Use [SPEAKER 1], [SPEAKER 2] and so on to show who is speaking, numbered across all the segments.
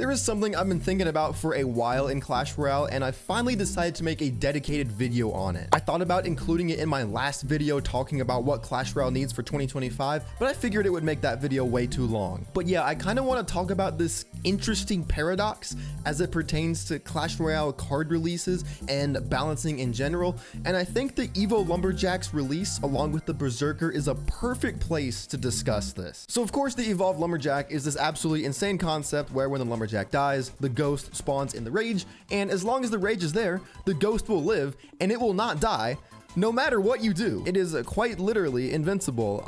[SPEAKER 1] there is something I've been thinking about for a while in Clash Royale, and I finally decided to make a dedicated video on it. I thought about including it in my last video talking about what Clash Royale needs for 2025, but I figured it would make that video way too long. But yeah, I kind of want to talk about this interesting paradox as it pertains to Clash Royale card releases and balancing in general, and I think the Evo Lumberjack's release along with the Berserker is a perfect place to discuss this. So of course the Evolved Lumberjack is this absolutely insane concept where when the Lumberjack dies, the ghost spawns in the rage, and as long as the rage is there, the ghost will live and it will not die no matter what you do. It is quite literally invincible.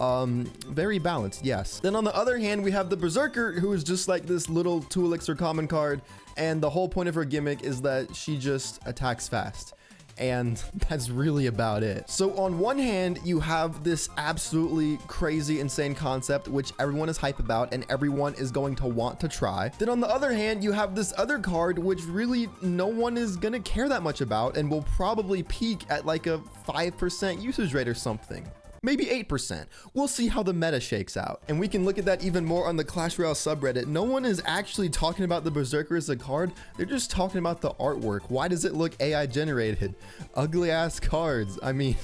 [SPEAKER 1] Very balanced, yes. Then on the other hand, we have the Berserker, who is just like this little 2 elixir common card, and the whole point of her gimmick is that she just attacks fast. And that's really about it. So on one hand, you have this absolutely crazy, insane concept, which everyone is hype about and everyone is going to want to try. Then on the other hand, you have this other card, which really no one is going to care that much about and will probably peak at like a 5% usage rate or something. Maybe 8%. We'll see how the meta shakes out. And we can look at that even more on the Clash Royale subreddit. No one is actually talking about the Berserker as a card. They're just talking about the artwork. Why does it look AI generated? Ugly ass cards. I mean,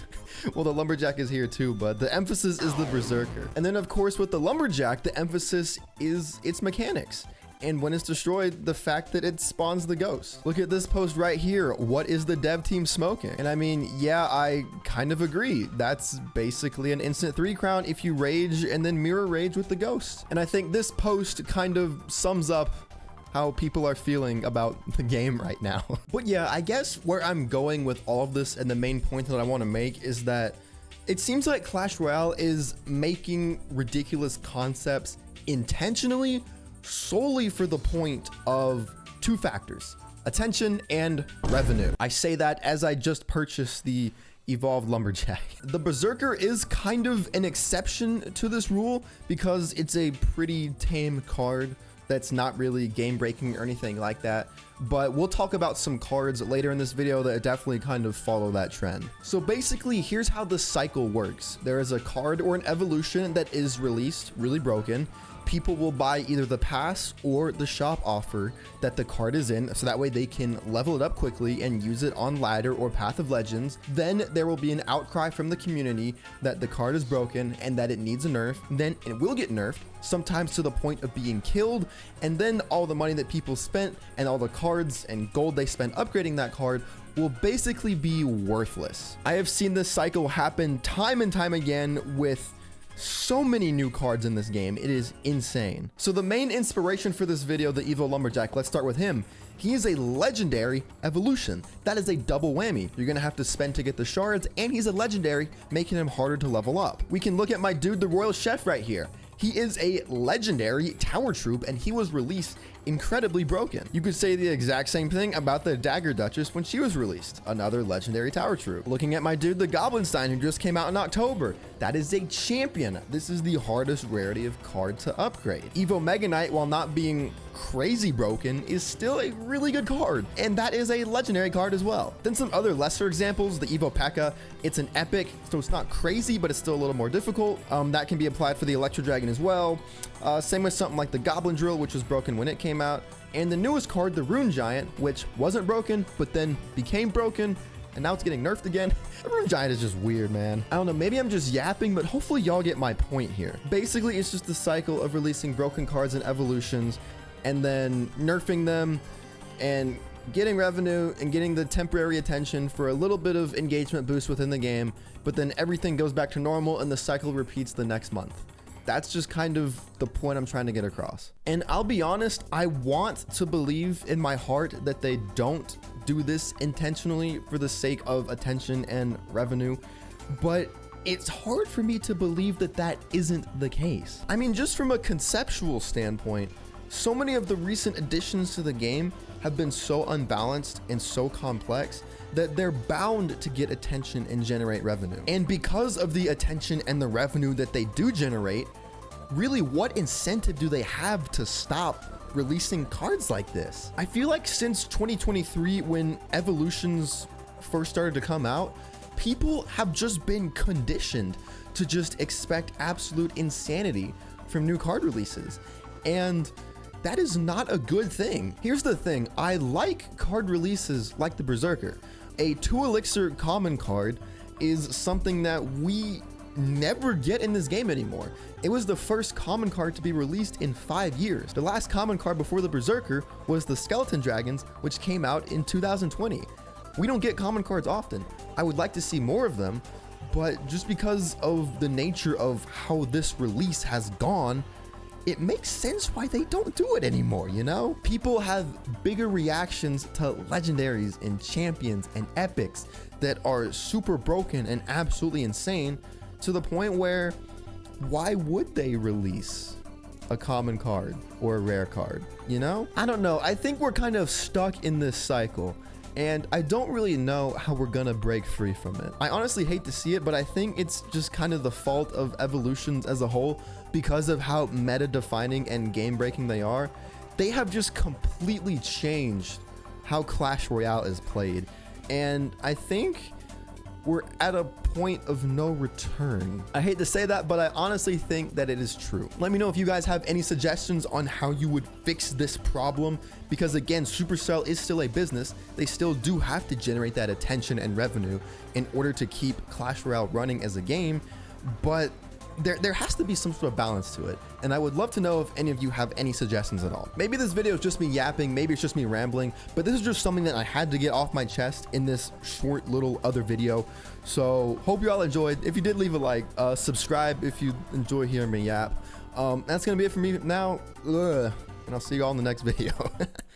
[SPEAKER 1] well, the Lumberjack is here too, but the emphasis is the Berserker. And then of course with the Lumberjack, the emphasis is its mechanics. And when it's destroyed, the fact that it spawns the ghost. Look at this post right here. What is the dev team smoking? And I mean, yeah, I kind of agree. That's basically an instant 3 crown if you rage and then mirror rage with the ghost. And I think this post kind of sums up how people are feeling about the game right now. But yeah, I guess where I'm going with all of this and the main point that I want to make is that it seems like Clash Royale is making ridiculous concepts intentionally solely for the point of 2 factors: attention and revenue. I say that as I just purchased the Evolved Lumberjack. The Berserker is kind of an exception to this rule because it's a pretty tame card that's not really game breaking or anything like that. But we'll talk about some cards later in this video that definitely kind of follow that trend. So basically, here's how the cycle works. There is a card or an evolution that is released, really broken. People will buy either the pass or the shop offer that the card is in, so that way they can level it up quickly and use it on ladder or Path of Legends. Then there will be an outcry from the community that the card is broken and that it needs a nerf. Then it will get nerfed, sometimes to the point of being killed, and then all the money that people spent and all the cards and gold they spent upgrading that card will basically be worthless. I have seen this cycle happen time and time again with so many new cards in this game. It is insane. So the main inspiration for this video, the Evo Lumberjack, let's start with him. He is a legendary evolution. That is a double whammy. You're gonna have to spend to get the shards, and he's a legendary, making him harder to level up. We can look at my dude, the Royal Chef right here. He is a legendary tower troop, and he was released incredibly broken. You could say the exact same thing about the Dagger Duchess when she was released, another legendary tower troop. Looking at my dude, the Goblinstein, who just came out in October. That is a champion. This is the hardest rarity of card to upgrade. Evo Mega Knight, while not being crazy broken, is still a really good card, and that is a legendary card as well. Then some other lesser examples, the Evo P.E.K.K.A. It's an epic, so it's not crazy, but it's still a little more difficult. That can be applied for the Electro Dragon as well. Same with something like the Goblin Drill, which was broken when it came out, and the newest card, the Rune Giant, which wasn't broken but then became broken, and now it's getting nerfed again. The Rune Giant is just weird, man. I don't know, maybe I'm just yapping, but hopefully y'all get my point here. Basically, it's just the cycle of releasing broken cards and evolutions and then nerfing them and getting revenue and getting the temporary attention for a little bit of engagement boost within the game, but then everything goes back to normal and the cycle repeats the next month. That's just kind of the point I'm trying to get across. And I'll be honest, I want to believe in my heart that they don't do this intentionally for the sake of attention and revenue, but it's hard for me to believe that that isn't the case. I mean, just from a conceptual standpoint, so many of the recent additions to the game have been so unbalanced and so complex that they're bound to get attention and generate revenue. And because of the attention and the revenue that they do generate, really what incentive do they have to stop releasing cards like this? I feel like since 2023, when evolutions first started to come out, people have just been conditioned to just expect absolute insanity from new card releases. And that is not a good thing. Here's the thing, I like card releases like the Berserker. A 2 elixir common card is something that we never get in this game anymore. It was the first common card to be released in 5 years. The last common card before the Berserker was the Skeleton Dragons, which came out in 2020. We don't get common cards often. I would like to see more of them, but just because of the nature of how this release has gone, it makes sense why they don't do it anymore, you know? People have bigger reactions to legendaries and champions and epics that are super broken and absolutely insane, to the point where why would they release a common card or a rare card, you know? I don't know. I think we're kind of stuck in this cycle, and I don't really know how we're gonna break free from it. I honestly hate to see it, but I think it's just kind of the fault of evolutions as a whole because of how meta defining and game breaking they are. They have just completely changed how Clash Royale is played, and I think we're at a point of no return. I hate to say that, but I honestly think that it is true. Let me know if you guys have any suggestions on how you would fix this problem, because again, Supercell is still a business. They still do have to generate that attention and revenue in order to keep Clash Royale running as a game, but there has to be some sort of balance to it, and I would love to know if any of you have any suggestions at all. Maybe this video is just me yapping, maybe it's just me rambling, but this is just something that I had to get off my chest in this short little other video. So hope you all enjoyed. If you did, leave a like, subscribe if you enjoy hearing me yap. That's gonna be it for me now, and I'll see you all in the next video.